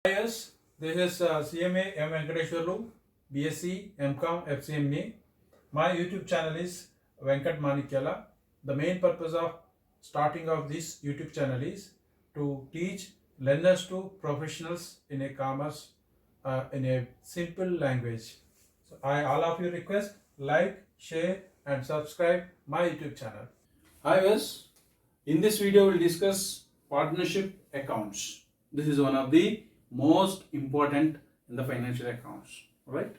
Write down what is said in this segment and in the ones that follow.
Yes, this is CMA M. Venkateshwarlu, BSc, MCom, FCMA. My YouTube channel is Venkat Manikyala. The main purpose of starting of this YouTube channel is to teach learners to professionals in a commerce in a simple language. So I all of you request like, share and subscribe my YouTube channel. Hi viewers, in this video we'll discuss partnership accounts. This is one of the most important in the financial accounts, right?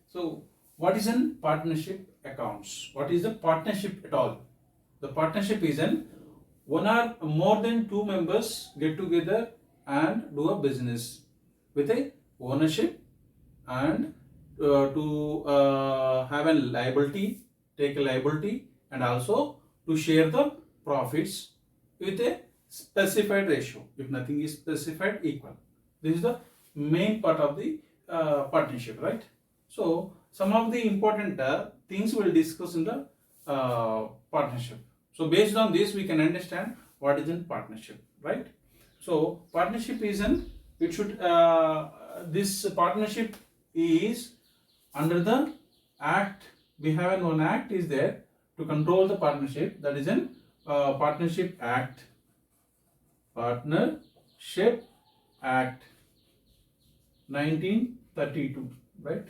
So what is in partnership accounts? What is the partnership at all? The partnership is an one or more than two members get together and do a business with a ownership and to have a liability, take a liability, and also to share the profits with a specified ratio. If nothing is specified, equal. This is the main part of the partnership, right? So some of the important things we'll discuss in the partnership. So based on this, we can understand what is in partnership, right? So partnership is an it should this partnership is under the act. We have one act is there to control the partnership, that is an partnership act, partnership act 1932, right?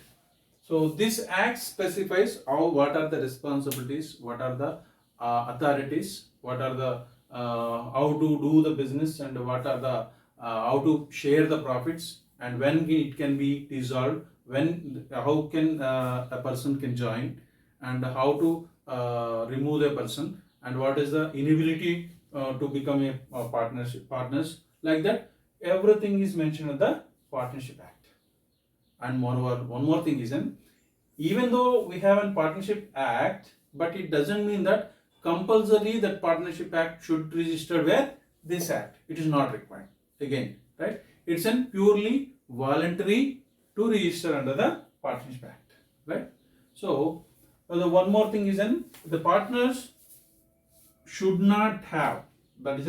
So this act specifies what are the responsibilities, what are the authorities, what are the how to do the business, and what are the how to share the profits, and when it can be dissolved, when how can a person can join, and how to remove a person, and what is the inability to become a partners, like that. Everything is mentioned in the Partnership Act. And moreover, one more thing is even though we have a Partnership Act, but it doesn't mean that compulsory that Partnership Act should register with this act. It is not required. Again, right? It's a purely voluntary to register under the Partnership Act, right? So the one more thing is the partners should not have, that is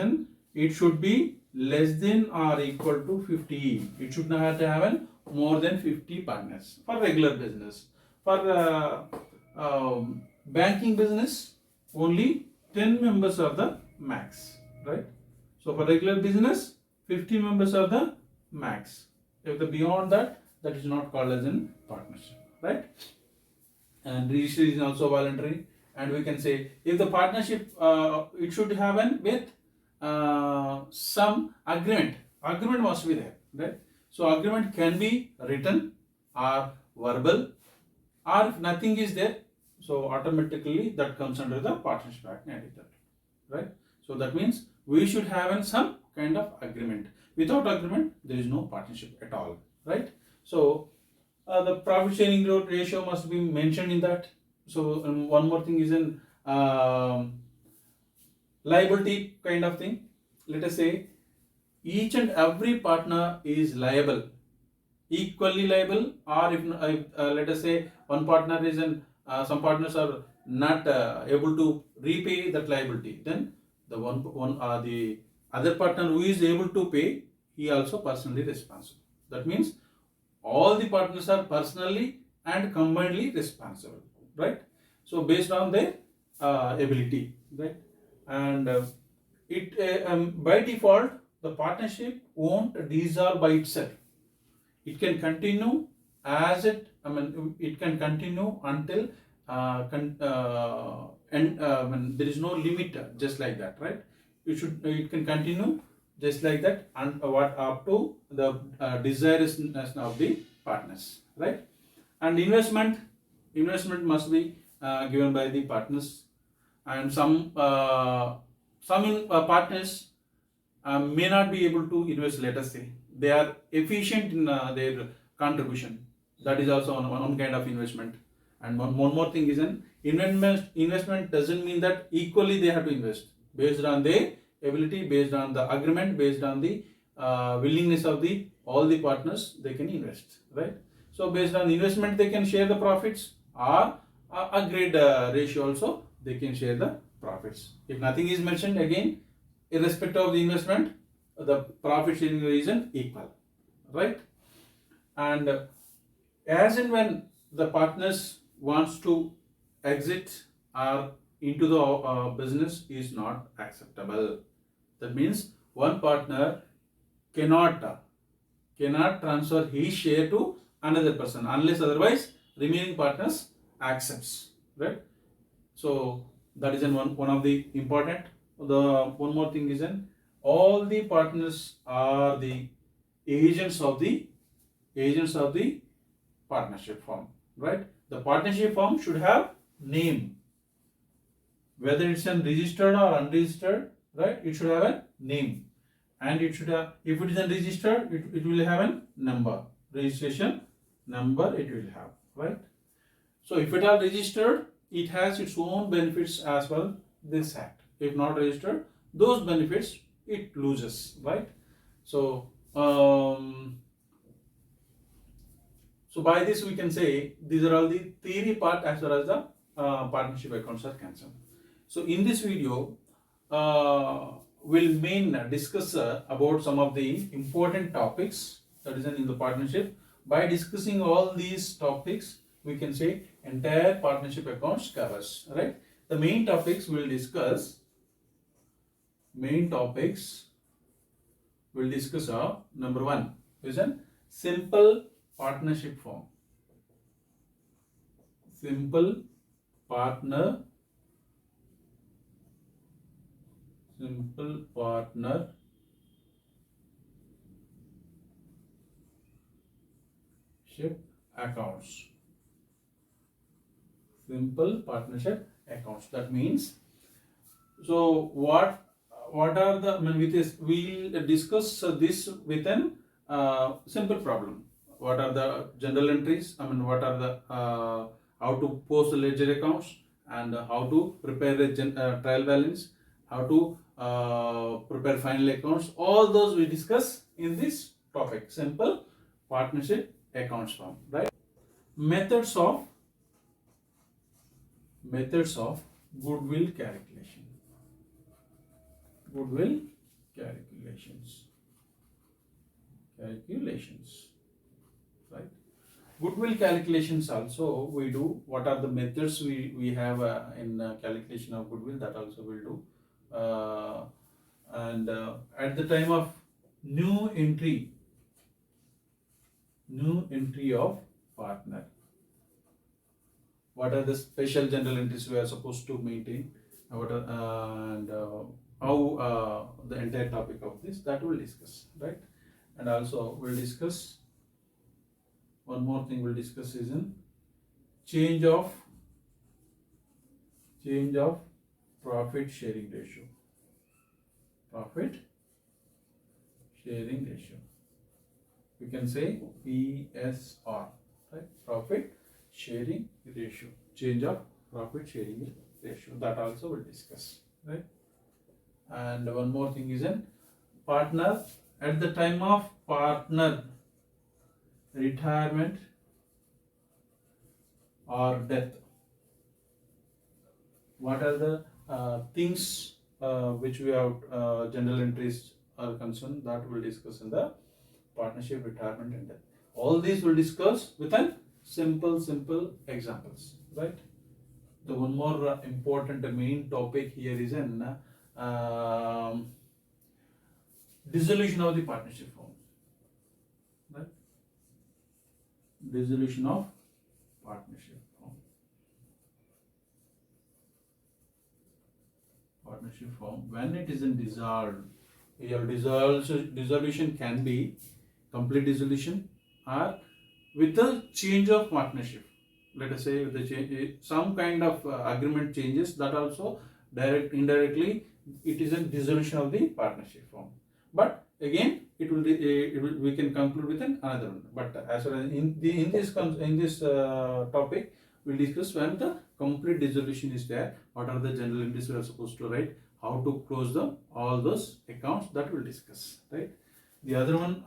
it should be less than or equal to 50. It should not have to have more than 50 partners for regular business. For banking business, only 10 members are the max, right? So for regular business, 50 members are the max. If the beyond that, that is not called as in partnership, right? And registration is also voluntary. And we can say if the partnership it should happen with some agreement. Agreement must be there, right? So agreement can be written or verbal, or if nothing is there, so automatically that comes under the Partnership Act 1930, right? So that means we should have some kind of agreement. Without agreement, there is no partnership at all, right? So the profit sharing ratio must be mentioned in that. So one more thing is in liability kind of thing. Let us say each and every partner is liable, equally liable, or if let us say one partner is in some partners are not able to repay that liability, then the the other partner who is able to pay, he also personally responsible. That means all the partners are personally and combinedly responsible, right? So based on their ability, right? And by default, the partnership won't dissolve by itself. It can continue as it can continue until and there is no limit, just like that, right? It can continue just like that, and what up to the desiredness of the partners, right? And investment must be given by the partners, and some partners may not be able to invest. Let us say they are efficient in their contribution. That is also one kind of investment. And one more thing is an investment doesn't mean that equally they have to invest. Based on their ability, based on the agreement, based on the willingness of the all the partners, they can invest, right? So based on investment, they can share the profits, or a grade ratio also they can share the profits. If nothing is mentioned, again, irrespective of the investment, the profit sharing is equal. right? And as and when the partners wants to exit or into the business is not acceptable. That means one partner cannot transfer his share to another person unless otherwise remaining partners accepts, right? So that is one of the important. The one more thing is in all the partners are the agents of the partnership firm, right? The partnership firm should have name, whether it's registered or unregistered, right? It should have a name, and it should have, if it is unregistered, it will have a number, registration number it will have, right? So if it are registered, it has its own benefits as well, this act. If not registered, those benefits it loses, right? So so by this we can say these are all the theory part as far as the partnership accounts are concerned. So in this video, we'll discuss about some of the important topics that is in the partnership. By discussing all these topics, we can say entire partnership accounts covers, right? The main topics we'll discuss. Are number one is a simple partnership form. Simple partnership accounts. Simple partnership accounts. That means, so what are the, I mean, with this we'll discuss this with an simple problem. What are the general entries? I mean, what are the how to post the ledger accounts, and how to prepare the trial balance, how to prepare final accounts. All those we discuss in this topic, simple partnership accounts form, right? Methods of goodwill calculation. Goodwill calculations, right? Goodwill calculations also we do. What are the methods we have in calculation of goodwill, that also we'll do. And at the time of new entry of partner, what are the special general entries we are supposed to maintain, and how the entire topic of this, that we'll discuss, right? And also we'll discuss one more thing. We'll discuss is in change of profit sharing ratio. We can say PSR, right? Profit sharing ratio. Change of profit sharing ratio. That also we'll discuss, right? And one more thing is in partner, at the time of partner retirement or death, what are the things which we have general entries are concerned, that we'll discuss in the partnership retirement and death. All these we'll discuss with a simple examples, right? The one more important main topic here is in dissolution of the partnership form, right? Dissolution of partnership form. When it isn't dissolved, your dissolution can be complete dissolution or with the change of partnership. Let us say with the change, some kind of agreement changes, that also indirectly it is a dissolution of the partnership form. But again, we can conclude with another one. But as far as in this topic, we'll discuss when the complete dissolution is there, what are the general entries we are supposed to write, how to close all those accounts, that we'll discuss, right? The other one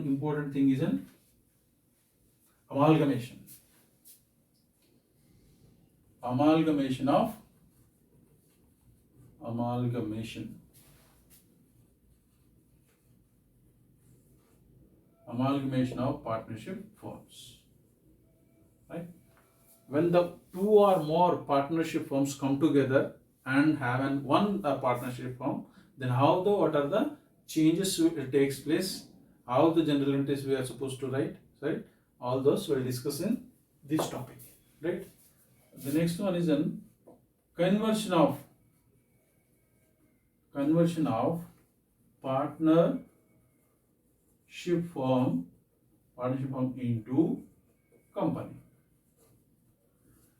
important thing is an amalgamation Amalgamation of partnership firms. Right? When the two or more partnership firms come together and have one partnership firm, then what are the changes takes place, how the general entries we are supposed to write, right? All those we'll discuss in this topic, right? The next one is an conversion of partnership firm into company.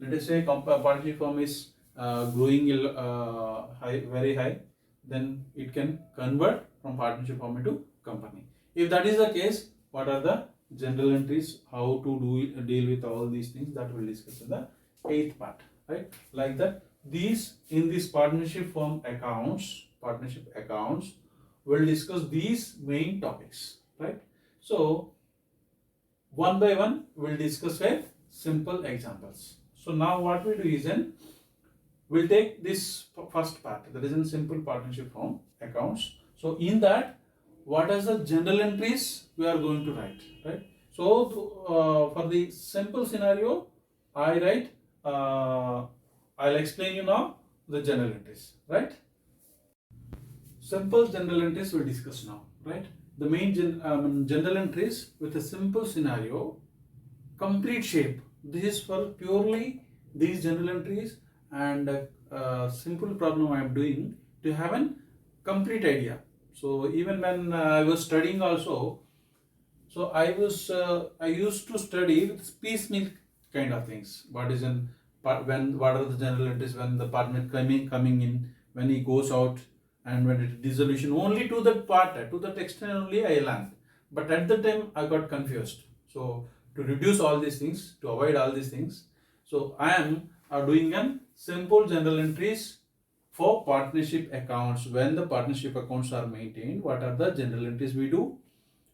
Let us say partnership firm is growing very high, then it can convert from partnership firm into company. If that is the case, what are the general entries, how to deal with all these things, that we'll discuss in the 8th part, right? Like that, these partnership firm accounts, we'll discuss these main topics, right? So one by one we'll discuss with simple examples. So now what we do is we'll take this first part, that is in simple partnership firm accounts. So in that, what are the general entries we are going to write, right? So for the simple scenario, I write, I'll explain you now the general entries, right? Simple general entries we'll discuss now, right? The main general entries with a simple scenario, complete shape. This is for purely these general entries and simple problem I am doing to have a complete idea. So even when I was studying also, so I used to study with piecemeal kind of things. What are the general entries when the partner coming in, when he goes out, and when it is dissolution, only to that part, to that extent only I learned. But at the time I got confused. So to reduce all these things, to avoid all these things, so I am doing a simple general entries for partnership accounts. When the partnership accounts are maintained, what are the general entries we do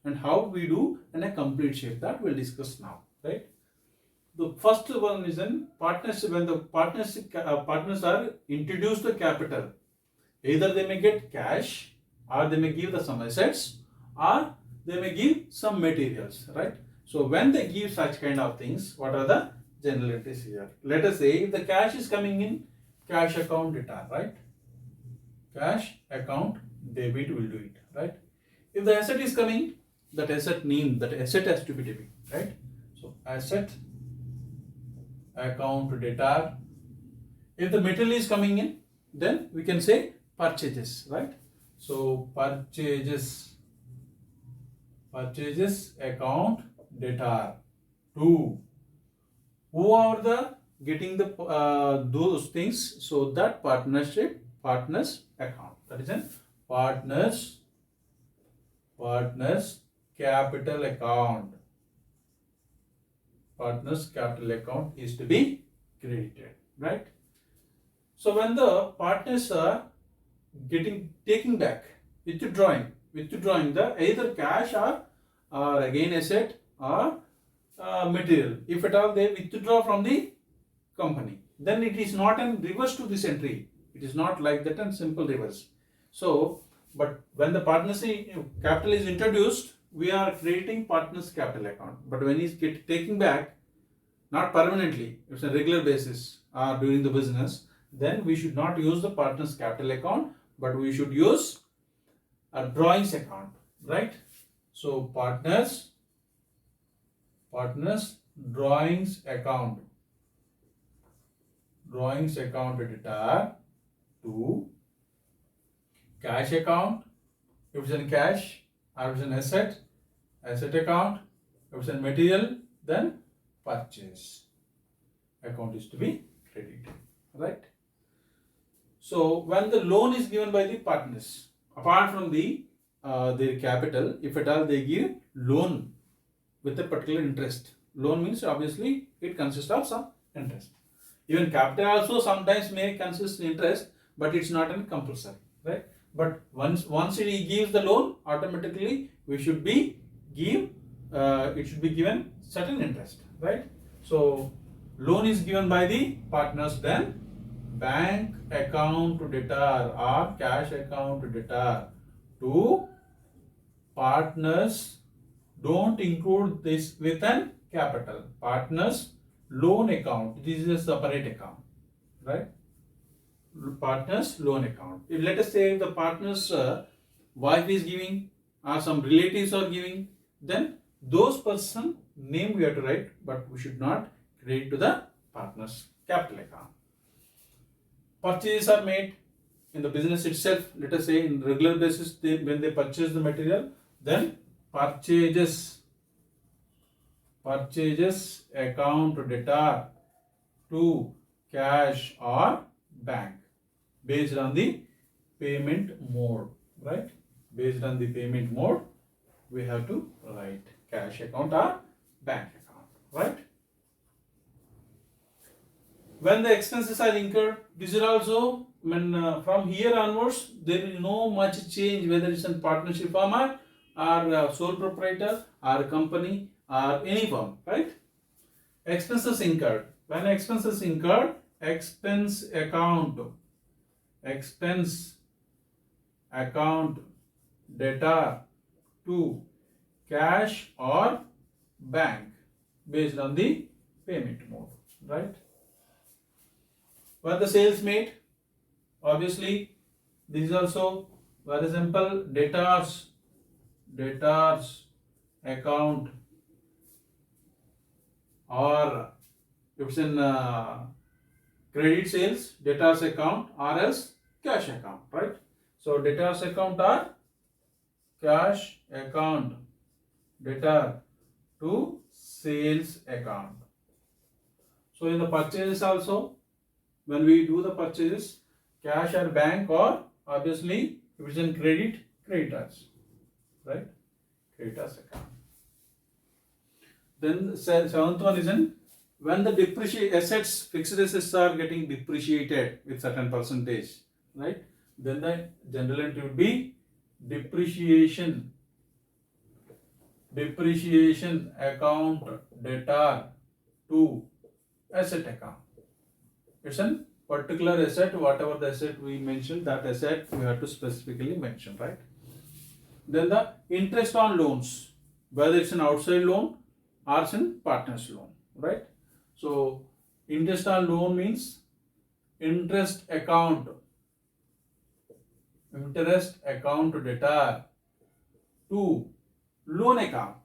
and how we do in a complete shape, that we'll discuss now, right? The first one is in partnership. When the partners are introduced the capital, either they may get cash, or they may give some assets, or they may give some materials, right? So when they give such kind of things, what are the general entries here? Let us say if the cash is coming in, cash account debit, right? Cash account debit will do it, right? If the asset is coming, that asset name, that asset has to be debit, right? So asset account debit. If the material is coming in, then we can say purchases, right? So purchases account debtor. Two, who are the getting the those things? So that partners account, that is an partners capital account. Partners capital account is to be credited, right? So when the partners are taking back, withdrawing the either cash or again asset or material, if at all they withdraw from the company, then it is not a reverse to this entry. It is not like that and simple reverse. So, but when the partnership capital is introduced, we are creating partners capital account. But when he's taking back, not permanently, it's a regular basis or during the business, then we should not use the partners capital account, but we should use a drawings account, right? So partners drawings account debtor. To cash account, if it's in cash, or if it's an asset account, if it's in material, then purchase account is to be credited, right? So when the loan is given by the partners, apart from their capital, if at all they give loan with a particular interest. Loan means obviously it consists of some interest. Even capital also sometimes may consist in interest, but it's not compulsory, right? But once he gives the loan, automatically it should be given certain interest, right? So loan is given by the partners, then bank account debtor or cash account debtor to partners don't include this with an capital. Partners loan account, this is a separate account, right? Partners loan account. If let us say the partner's wife is giving or some relatives are giving, then those person name we have to write, but we should not credit to the partner's capital account. Purchases are made in the business itself. Let us say in regular basis, when they purchase the material, then purchases account debtor to cash or bank based on the payment mode, right? Based on the payment mode, we have to write cash account or bank account, right? When the expenses are incurred, these are also when from here onwards there is no much change whether it's a partnership firm or sole proprietor or company or any firm, right? Expenses incurred. When expenses incurred, expense account debtor to cash or bank based on the payment mode, right? When the sales made, obviously this is also very simple. Debtors account, or if it's in credit sales, debtors account or else cash account, right? So debtors account or cash account debtor to sales account. So in the purchases also, when we do the purchases, cash or bank, or obviously if it's in credit, creditors, right? Creditors account. Then seventh one is in when the assets, fixed assets are getting depreciated with certain percentage, right? Then the general entry would be depreciation account debtor to asset account. It's a particular asset, whatever the asset we mentioned, that asset we have to specifically mention, right? Then the interest on loans, whether it's an outside loan or it's in partner's loan, right? So interest on loan means interest account debtor to loan account.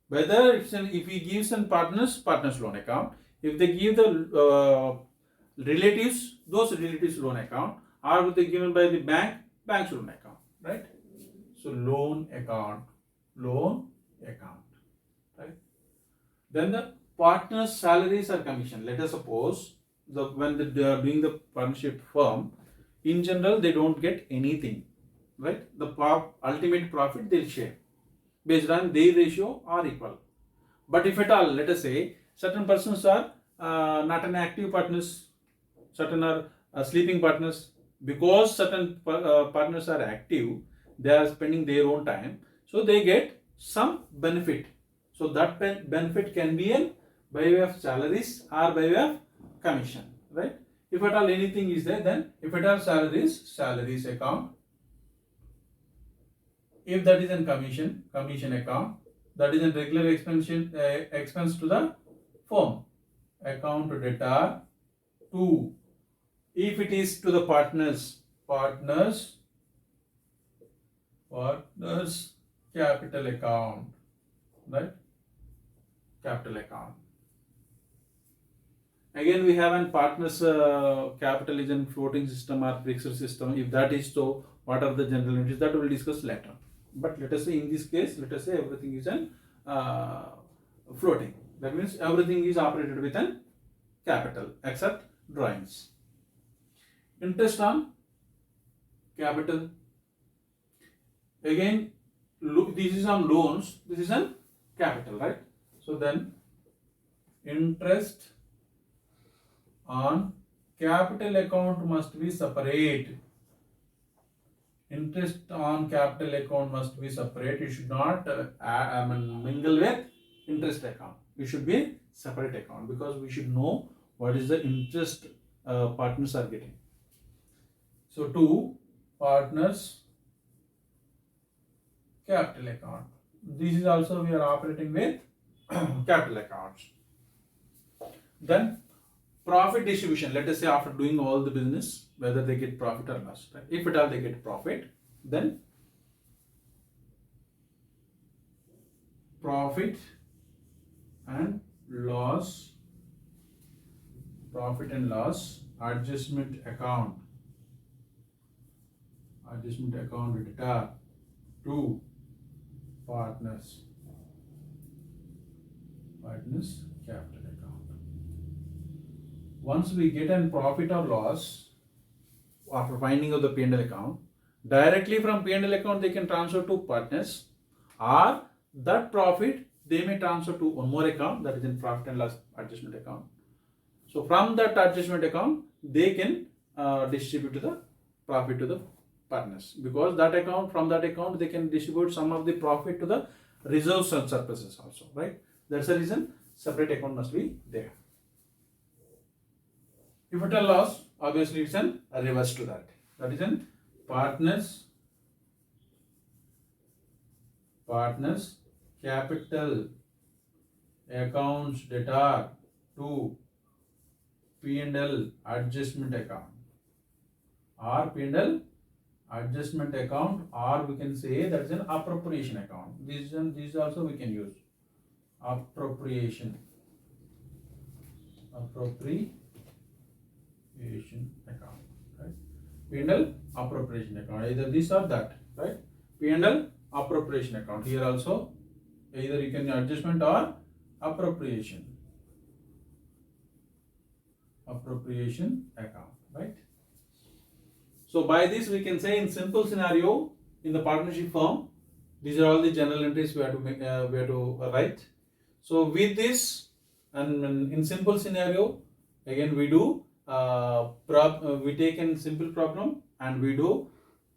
Whether it's if he gives an partner's loan account, if they give the relatives, those relatives loan account, or they given by the bank's loan account, right? So loan account, right? Then the partner's salaries or commission. Let us suppose when they are doing the partnership firm, in general they don't get anything, right? The ultimate profit they'll share based on their ratio or equal. But if at all, let us say certain persons are not an active partners, certain are sleeping partners, because certain partners are active, they are spending their own time, so they get some benefit. So that benefit can be in by way of salaries or by way of commission, right? If at all anything is there, then if at all salaries account. If that is in commission account, that is in regular expense to the firm, account debtor to, if it is to the partners capital account, right? Capital account. Again, we have an partners capital is in floating system or fixed system. If that is so, what are the general entries, that we will discuss later. But let us say in this case, let us say everything is in floating. That means everything is operated with an capital except drawings. Interest on capital. Again, this is on loans, this is on capital, right? So then interest on capital account must be separate. Interest on capital account must be separate. You should not mingle with interest account. It should be separate account, because we should know what is the interest partners are getting. So to partners capital account, this is also we are operating with capital accounts. Then profit distribution. Let us say after doing all the business, whether they get profit or loss. Right? If at all they get profit, then profit and loss adjustment account data to partners capital account. Once we get a profit or loss after finding of the P&L account, directly from P&L account they can transfer to partners, or that profit they may transfer to one more account, that is in profit and loss adjustment account. So from that adjustment account they can distribute to the profit to the partners, because that account, from that account they can distribute some of the profit to the reserves and surpluses also, right? That's the reason separate account must be there. If at all loss, obviously it's a reverse to that. That is in partners capital accounts data to P&L adjustment account, or P&L adjustment account, or we can say that is an appropriation account. This also we can use appropriation account, right? P&L appropriation account, either this or that, right? P&L appropriation account. Here also either you can adjustment or appropriation account, right? So by this we can say, in simple scenario, in the partnership firm, these are all the general entries we have to make, we have to write. So with this, and in simple scenario, again we do we take in simple problem and we do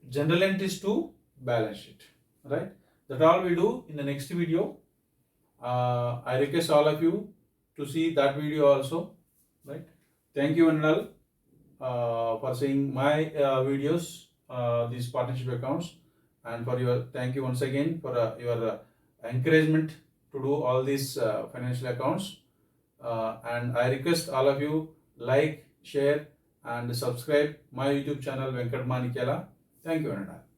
general entries to balance sheet, right? That all we do in the next video. I request all of you to see that video also, right? Thank you and all for seeing my videos, these partnership accounts, and for your, thank you once again for your encouragement to do all these financial accounts, and I request all of you like, share and subscribe my YouTube channel Venkat Manikyala. Thank you and all.